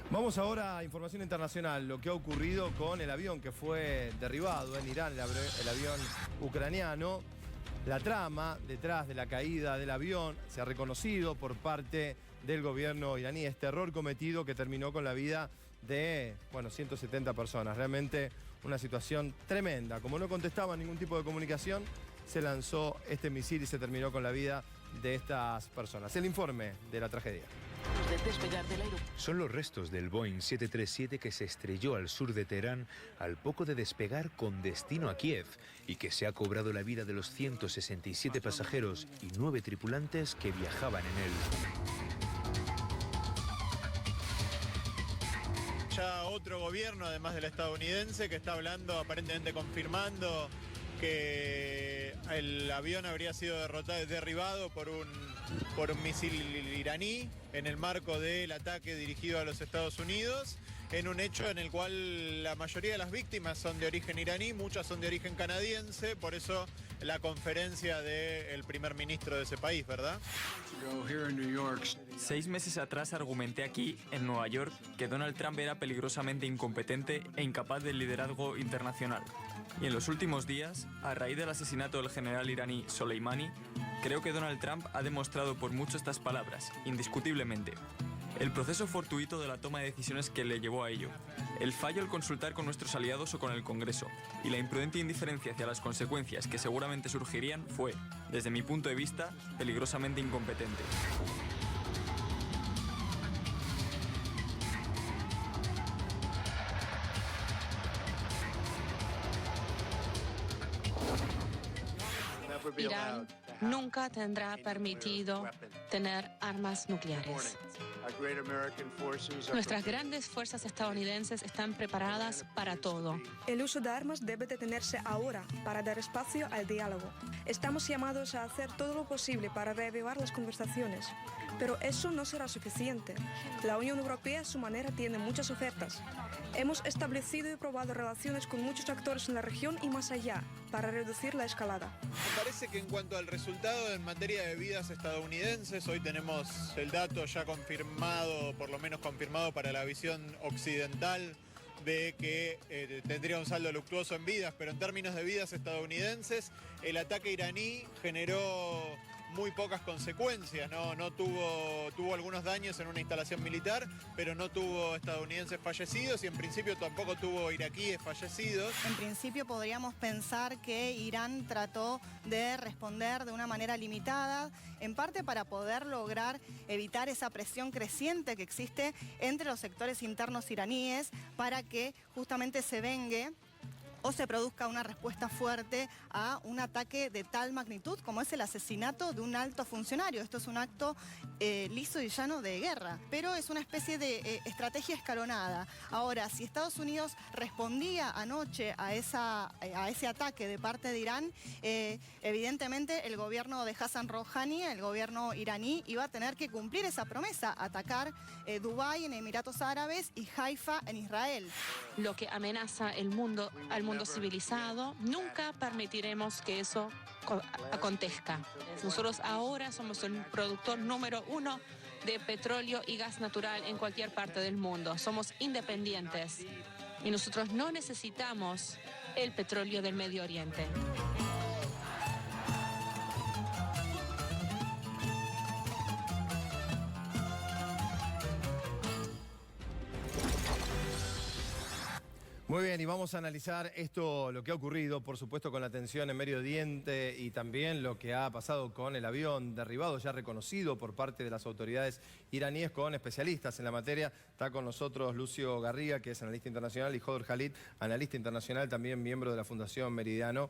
Vamos ahora a información internacional, lo que ha ocurrido con el avión que fue derribado en Irán, el avión ucraniano. La trama detrás de la caída del avión se ha reconocido por parte del gobierno iraní. Este error cometido que terminó con la vida de 170 personas. Realmente una situación tremenda. Como no contestaban ningún tipo de comunicación, se lanzó este misil y se terminó con la vida de estas personas. El informe de la tragedia. Son los restos del Boeing 737 que se estrelló al sur de Teherán al poco de despegar con destino a Kiev y que se ha cobrado la vida de los 167 pasajeros y 9 tripulantes que viajaban en él. Ya otro gobierno, además del estadounidense, que está hablando, aparentemente confirmando que el avión habría sido derribado por un misil iraní en el marco del ataque dirigido a los Estados Unidos, en un hecho en el cual la mayoría de las víctimas son de origen iraní, muchas son de origen canadiense, por eso la conferencia del primer ministro de ese país, ¿verdad? 6 meses atrás argumenté aquí, en Nueva York, que Donald Trump era peligrosamente incompetente e incapaz del liderazgo internacional. Y en los últimos días, a raíz del asesinato del general iraní Soleimani, creo que Donald Trump ha demostrado por mucho estas palabras, indiscutiblemente. El proceso fortuito de la toma de decisiones que le llevó a ello, el fallo al consultar con nuestros aliados o con el Congreso, y la imprudente indiferencia hacia las consecuencias que seguramente surgirían fue, desde mi punto de vista, peligrosamente incompetente. Irán nunca tendrá permitido tener armas nucleares. Nuestras grandes fuerzas estadounidenses están preparadas para todo. El uso de armas debe detenerse ahora para dar espacio al diálogo. Estamos llamados a hacer todo lo posible para reavivar las conversaciones. Pero eso no será suficiente. La Unión Europea a su manera tiene muchas ofertas. Hemos establecido y probado relaciones con muchos actores en la región y más allá para reducir la escalada. Me parece que en cuanto al resultado en materia de vidas estadounidenses, hoy tenemos el dato ya confirmado, por lo menos confirmado para la visión occidental, de que tendría un saldo luctuoso en vidas, pero en términos de vidas estadounidenses, el ataque iraní generó muy pocas consecuencias, no tuvo algunos daños en una instalación militar, pero no tuvo estadounidenses fallecidos y en principio tampoco tuvo iraquíes fallecidos. En principio podríamos pensar que Irán trató de responder de una manera limitada, en parte para poder lograr evitar esa presión creciente que existe entre los sectores internos iraníes para que justamente se vengue o se produzca una respuesta fuerte a un ataque de tal magnitud como es el asesinato de un alto funcionario. Esto es un acto liso y llano de guerra, pero es una especie de estrategia escalonada. Ahora, si Estados Unidos respondía anoche a ese ataque de parte de Irán, evidentemente el gobierno de Hassan Rouhani, el gobierno iraní, iba a tener que cumplir esa promesa, atacar Dubái en Emiratos Árabes y Haifa en Israel. Lo que amenaza al mundo civilizado, nunca permitiremos que eso acontezca. Nosotros ahora somos el productor número 1 de petróleo y gas natural en cualquier parte del mundo. Somos independientes y nosotros no necesitamos el petróleo del Medio Oriente. Muy bien, y vamos a analizar esto, lo que ha ocurrido, por supuesto, con la tensión en Medio Oriente y también lo que ha pasado con el avión derribado, ya reconocido por parte de las autoridades iraníes, con especialistas en la materia. Está con nosotros Lucio Garriga, que es analista internacional, y Joder Khalid, analista internacional, también miembro de la Fundación Meridiano,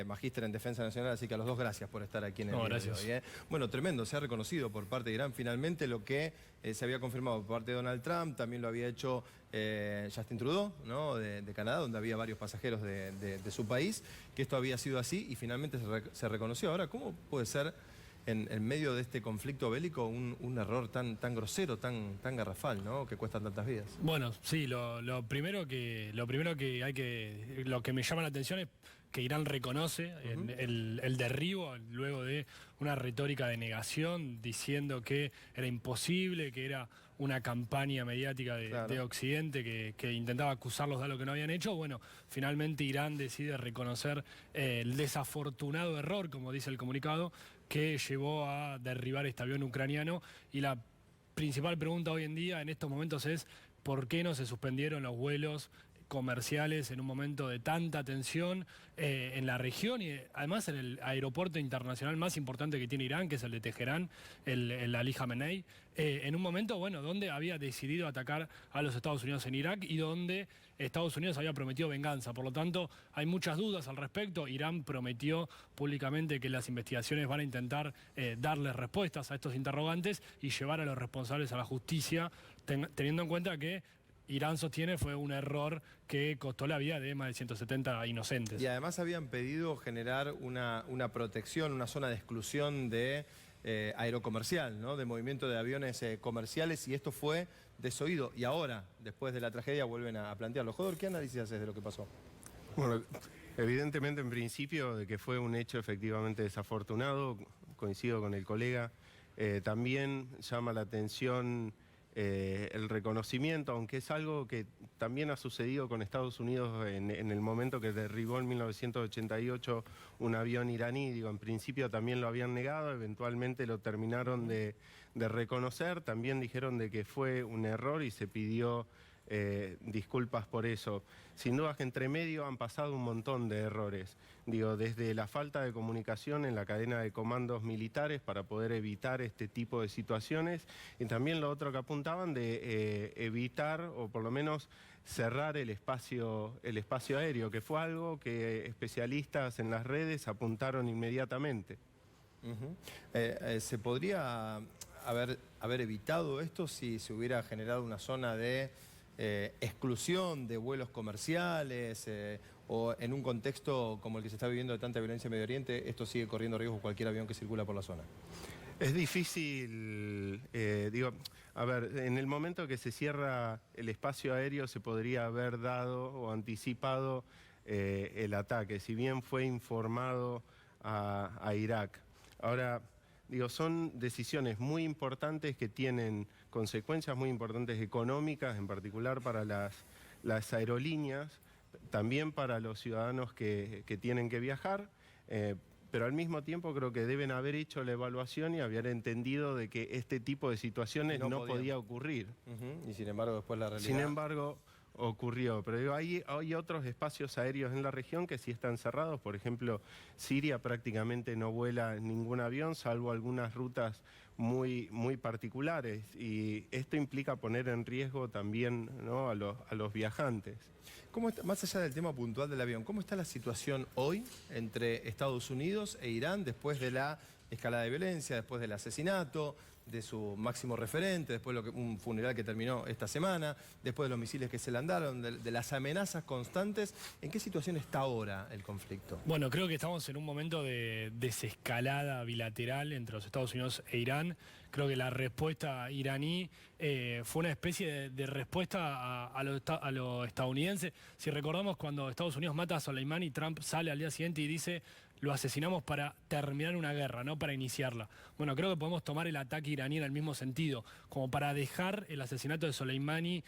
magíster en Defensa Nacional. Así que a los dos, gracias por estar aquí en el día de hoy. Bueno, tremendo, se ha reconocido por parte de Irán finalmente lo que se había confirmado por parte de Donald Trump, también lo había hecho Justin Trudeau, ¿no? De Canadá, donde había varios pasajeros de su país, que esto había sido así y finalmente se reconoció. Ahora, ¿cómo puede ser en medio de este conflicto bélico un error tan grosero, tan garrafal, ¿no? Que cuesta tantas vidas? Bueno, sí, lo primero que lo que me llama la atención es que Irán reconoce el derribo luego de una retórica de negación, diciendo que era imposible, que era una campaña mediática de Occidente que intentaba acusarlos de algo que no habían hecho. Bueno, finalmente Irán decide reconocer el desafortunado error, como dice el comunicado, que llevó a derribar este avión ucraniano. Y la principal pregunta hoy en día, en estos momentos, es ¿por qué no se suspendieron los vuelos comerciales en un momento de tanta tensión en la región y además en el aeropuerto internacional más importante que tiene Irán, que es el de Teherán, el Ali Khamenei, en un momento, bueno, donde había decidido atacar a los Estados Unidos en Irak y donde Estados Unidos había prometido venganza? Por lo tanto, hay muchas dudas al respecto. Irán prometió públicamente que las investigaciones van a intentar darles respuestas a estos interrogantes y llevar a los responsables a la justicia, teniendo en cuenta que Irán sostiene fue un error que costó la vida de más de 170 inocentes. Y además habían pedido generar una protección, una zona de exclusión de aerocomercial, ¿no? De movimiento de aviones comerciales, y esto fue desoído. Y ahora, después de la tragedia, vuelven a plantearlo. Jodor, ¿qué análisis haces de lo que pasó? Bueno, evidentemente, en principio, de que fue un hecho efectivamente desafortunado, coincido con el colega. También llama la atención el reconocimiento, aunque es algo que también ha sucedido con Estados Unidos en el momento que derribó en 1988 un avión iraní. Digo, en principio también lo habían negado, eventualmente lo terminaron de reconocer, también dijeron de que fue un error y se pidió disculpas por eso. Sin duda que entre medio han pasado un montón de errores. Digo, desde la falta de comunicación en la cadena de comandos militares para poder evitar este tipo de situaciones, y también lo otro que apuntaban de evitar o por lo menos cerrar el espacio aéreo, que fue algo que especialistas en las redes apuntaron inmediatamente. ¿Se podría haber evitado esto si se hubiera generado una zona de exclusión de vuelos comerciales o en un contexto como el que se está viviendo de tanta violencia en Medio Oriente, esto sigue corriendo riesgo cualquier avión que circula por la zona? Es difícil, en el momento que se cierra el espacio aéreo se podría haber dado o anticipado el ataque, si bien fue informado a Irak. Ahora, son decisiones muy importantes que tienen consecuencias muy importantes económicas, en particular para las aerolíneas, también para los ciudadanos que tienen que viajar, pero al mismo tiempo creo que deben haber hecho la evaluación y haber entendido de que este tipo de situaciones no podía ocurrir. Y sin embargo después la realidad... Sin embargo, ocurrió, pero hay otros espacios aéreos en la región que sí están cerrados. Por ejemplo, Siria prácticamente no vuela ningún avión, salvo algunas rutas muy particulares, y esto implica poner en riesgo también, ¿no?, a los viajantes. ¿Cómo está, más allá del tema puntual del avión, cómo está la situación hoy entre Estados Unidos e Irán después de la escalada de violencia, después del asesinato de su máximo referente, después de un funeral que terminó esta semana, después de los misiles que se lanzaron, de las amenazas constantes? ¿En qué situación está ahora el conflicto? Bueno, creo que estamos en un momento de desescalada bilateral entre los Estados Unidos e Irán. Creo que la respuesta iraní fue una especie de respuesta a lo estadounidense. Si recordamos, cuando Estados Unidos mata a Soleimani, Trump sale al día siguiente y dice: lo asesinamos para terminar una guerra, no para iniciarla. Bueno, creo que podemos tomar el ataque iraní en el mismo sentido, como para dejar el asesinato de Soleimani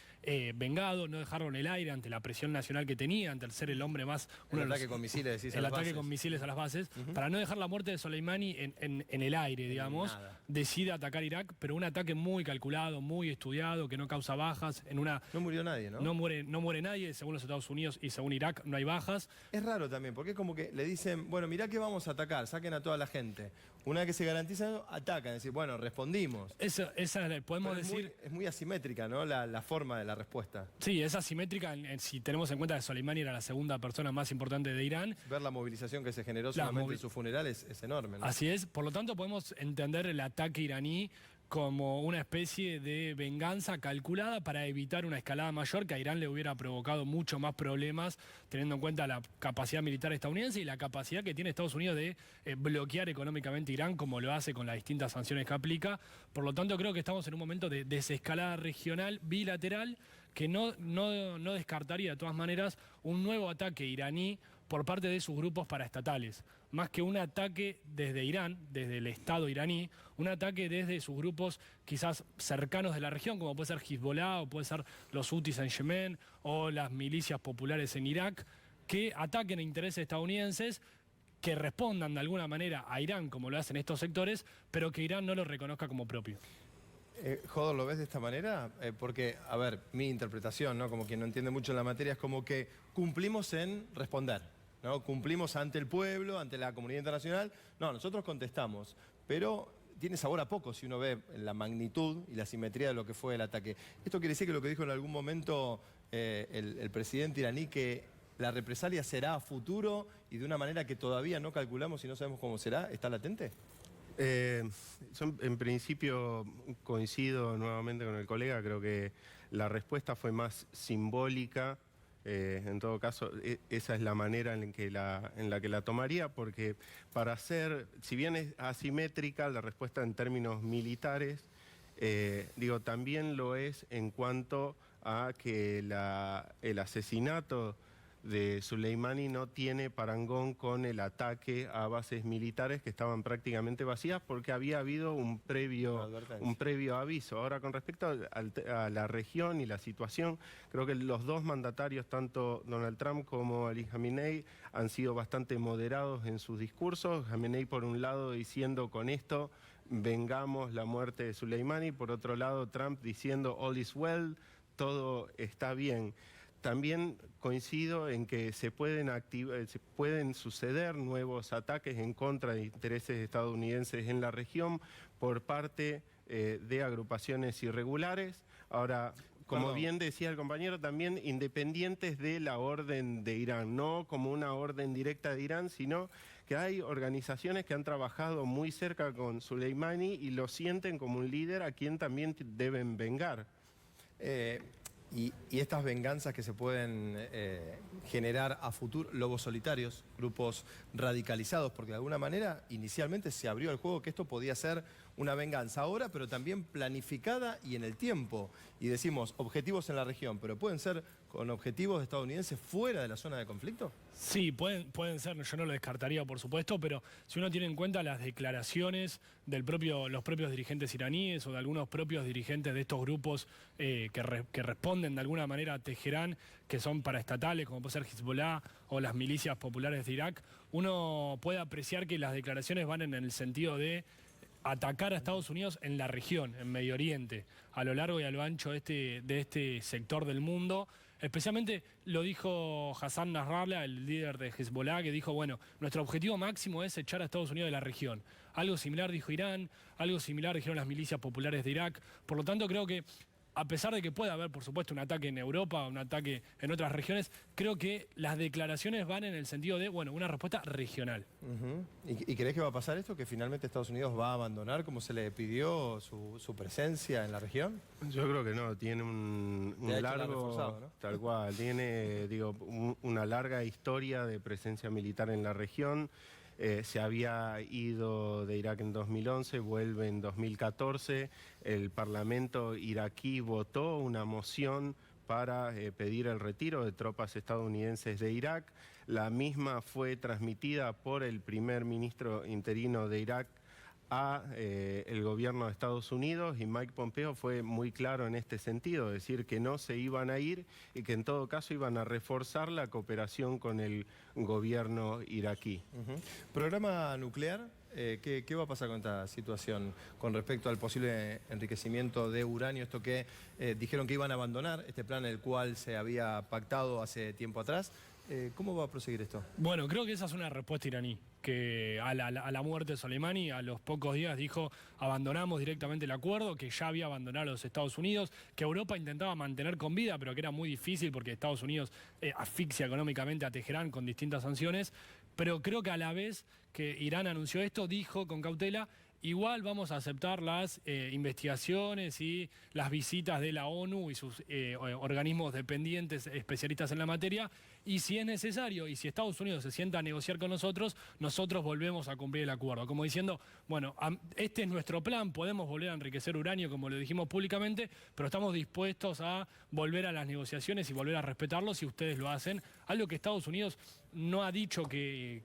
vengado, no dejarlo en el aire ante la presión nacional que tenía, ante el ser el hombre más... El ataque con misiles, decís, el ataque con misiles a las bases, para no dejar la muerte de Soleimani en el aire, digamos. Decide atacar Irak, pero un ataque muy calculado, muy estudiado, que no causa bajas. No murió nadie, ¿no? No muere nadie, según los Estados Unidos y según Irak no hay bajas. Es raro también, porque es como que le dicen, bueno, mirá que vamos a atacar, saquen a toda la gente. Una vez que se garantiza, atacan, es decir, bueno, respondimos. Esa podemos decir... Es muy asimétrica, ¿no?, la forma de la respuesta. Sí, es asimétrica si tenemos en cuenta que Soleimani era la segunda persona más importante de Irán. Ver la movilización que se generó solamente en su funeral es enorme, ¿no? Así es, por lo tanto podemos entender el ataque iraní como una especie de venganza calculada para evitar una escalada mayor que a Irán le hubiera provocado mucho más problemas, teniendo en cuenta la capacidad militar estadounidense y la capacidad que tiene Estados Unidos de bloquear económicamente Irán, como lo hace con las distintas sanciones que aplica. Por lo tanto, creo que estamos en un momento de desescalada regional bilateral que no descartaría de todas maneras un nuevo ataque iraní por parte de sus grupos paraestatales, más que un ataque desde Irán, desde el Estado iraní, un ataque desde sus grupos quizás cercanos de la región, como puede ser Hezbollah o puede ser los Hutis en Yemen o las milicias populares en Irak, que ataquen a intereses estadounidenses, que respondan de alguna manera a Irán, como lo hacen estos sectores, pero que Irán no lo reconozca como propio. Jodor, ¿lo ves de esta manera? Porque, a ver, mi interpretación, ¿no? Como quien no entiende mucho en la materia, es como que cumplimos en responder, ¿no? Cumplimos ante el pueblo, ante la comunidad internacional. No, nosotros contestamos, pero tiene sabor a poco si uno ve la magnitud y la simetría de lo que fue el ataque. Esto quiere decir que lo que dijo en algún momento el presidente iraní, que la represalia será a futuro y de una manera que todavía no calculamos y no sabemos cómo será, ¿está latente? En principio coincido nuevamente con el colega, creo que la respuesta fue más simbólica, en todo caso esa es la manera en la que la tomaría, porque para ser, si bien es asimétrica la respuesta en términos militares, también lo es en cuanto a que el asesinato de Soleimani no tiene parangón con el ataque a bases militares que estaban prácticamente vacías porque había habido un previo aviso. Ahora, con respecto a la región y la situación, creo que los dos mandatarios, tanto Donald Trump como Ali Khamenei, han sido bastante moderados en sus discursos. Khamenei, por un lado, diciendo con esto vengamos la muerte de Soleimani, por otro lado Trump diciendo all is well, todo está bien. También coincido en que se pueden suceder nuevos ataques en contra de intereses estadounidenses en la región por parte de agrupaciones irregulares. Ahora, como bien decía el compañero, también independientes de la orden de Irán, no como una orden directa de Irán, sino que hay organizaciones que han trabajado muy cerca con Soleimani y lo sienten como un líder a quien también deben vengar. Y estas venganzas que se pueden generar a futuro, lobos solitarios, grupos radicalizados, porque de alguna manera inicialmente se abrió el juego que esto podía ser una venganza ahora, pero también planificada y en el tiempo. Y decimos objetivos en la región, pero ¿pueden ser con objetivos estadounidenses fuera de la zona de conflicto? Sí, pueden ser, yo no lo descartaría por supuesto, pero si uno tiene en cuenta las declaraciones de los propios dirigentes iraníes o de algunos propios dirigentes de estos grupos que responden de alguna manera a Teherán, que son paraestatales, como puede ser Hezbollah o las milicias populares de Irak, uno puede apreciar que las declaraciones van en el sentido de atacar a Estados Unidos en la región, en Medio Oriente, a lo largo y a lo ancho de este sector del mundo. Especialmente lo dijo Hassan Nasrallah, el líder de Hezbollah, que dijo, bueno, nuestro objetivo máximo es echar a Estados Unidos de la región. Algo similar dijo Irán, algo similar dijeron las milicias populares de Irak. Por lo tanto, creo que a pesar de que pueda haber, por supuesto, un ataque en Europa, un ataque en otras regiones, creo que las declaraciones van en el sentido de, bueno, una respuesta regional. ¿Y crees que va a pasar esto? ¿Que finalmente Estados Unidos va a abandonar, como se le pidió, su presencia en la región? Yo creo que no, tiene un largo, ¿no? Tal cual, tiene, una larga historia de presencia militar en la región. Se había ido de Irak en 2011, vuelve en 2014. El Parlamento iraquí votó una moción para pedir el retiro de tropas estadounidenses de Irak. La misma fue transmitida por el primer ministro interino de Irak a el gobierno de Estados Unidos, y Mike Pompeo fue muy claro en este sentido, decir que no se iban a ir y que en todo caso iban a reforzar la cooperación con el gobierno iraquí. ¿Programa nuclear? ¿Qué va a pasar con esta situación con respecto al posible enriquecimiento de uranio? Esto que dijeron que iban a abandonar, este plan el cual se había pactado hace tiempo atrás. ¿Cómo va a proseguir esto? Bueno, creo que esa es una respuesta iraní, que a la muerte de Soleimani, a los pocos días dijo abandonamos directamente el acuerdo, que ya había abandonado a los Estados Unidos, que Europa intentaba mantener con vida, pero que era muy difícil porque Estados Unidos asfixia económicamente a Teherán con distintas sanciones. Pero creo que a la vez que Irán anunció esto, dijo con cautela, igual vamos a aceptar las investigaciones y las visitas de la ONU y sus organismos dependientes especialistas en la materia, y si es necesario y si Estados Unidos se sienta a negociar con nosotros, nosotros volvemos a cumplir el acuerdo. Como diciendo, bueno, este es nuestro plan, podemos volver a enriquecer uranio como lo dijimos públicamente, pero estamos dispuestos a volver a las negociaciones y volver a respetarlos si ustedes lo hacen, algo que Estados Unidos no ha dicho y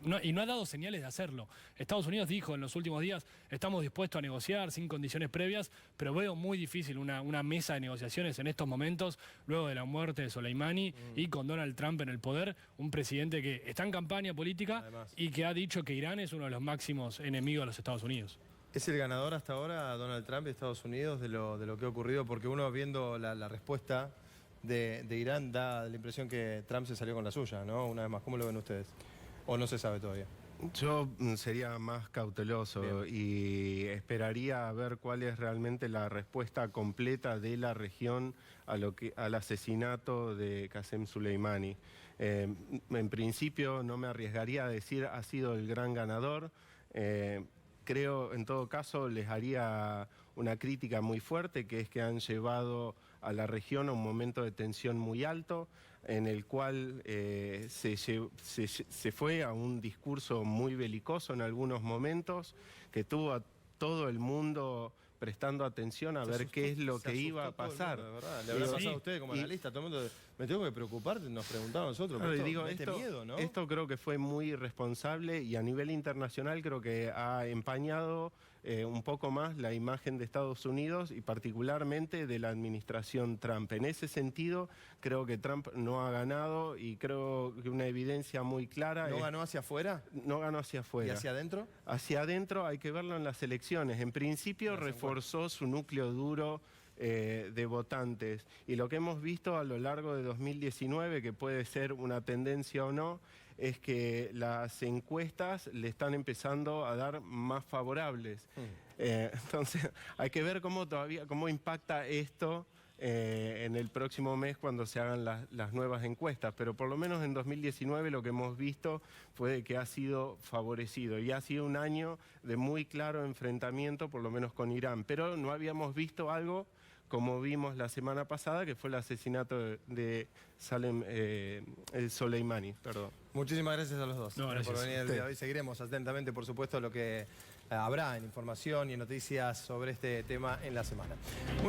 no ha dado señales de hacerlo. Estados Unidos dijo en los últimos días, estamos dispuestos a negociar sin condiciones previas, pero veo muy difícil una mesa de negociaciones en estos momentos, luego de la muerte de Soleimani y con Donald Trump en el poder, un presidente que está en campaña política y que ha dicho que Irán es uno de los máximos enemigos de los Estados Unidos. ¿Es el ganador hasta ahora Donald Trump de Estados Unidos de lo que ha ocurrido? Porque uno viendo la respuesta de Irán da la impresión que Trump se salió con la suya, ¿no? Una vez más, ¿cómo lo ven ustedes? ¿O no se sabe todavía? Yo sería más cauteloso y esperaría a ver cuál es realmente la respuesta completa de la región al asesinato de Qasem Soleimani. En principio no me arriesgaría a decir ha sido el gran ganador. Creo, en todo caso, les haría una crítica muy fuerte, que es que han llevado a la región a un momento de tensión muy alto, en el cual se fue a un discurso muy belicoso en algunos momentos, que tuvo a todo el mundo prestando atención a ver qué es lo que iba a pasar. Mundo, ¿verdad? ¿Le habrá pasado a usted como analista? Todo el mundo, me tengo que preocupar, nos preguntaban nosotros. Claro, miedo, ¿no? Esto creo que fue muy irresponsable y a nivel internacional creo que ha empañado un poco más la imagen de Estados Unidos y particularmente de la administración Trump. En ese sentido, creo que Trump no ha ganado y creo que una evidencia muy clara... ¿No ganó hacia afuera? No ganó hacia afuera. ¿Y hacia adentro? Hacia adentro hay que verlo en las elecciones. En principio reforzó su núcleo duro de votantes. Y lo que hemos visto a lo largo de 2019, que puede ser una tendencia o no, es que las encuestas le están empezando a dar más favorables. Entonces hay que ver cómo impacta esto en el próximo mes cuando se hagan las nuevas encuestas, pero por lo menos en 2019 lo que hemos visto fue que ha sido favorecido y ha sido un año de muy claro enfrentamiento, por lo menos con Irán, pero no habíamos visto algo como vimos la semana pasada, que fue el asesinato de Soleimani. Perdón. Muchísimas gracias a los dos por venir el día de hoy. Seguiremos atentamente, por supuesto, lo que habrá en información y en noticias sobre este tema en la semana.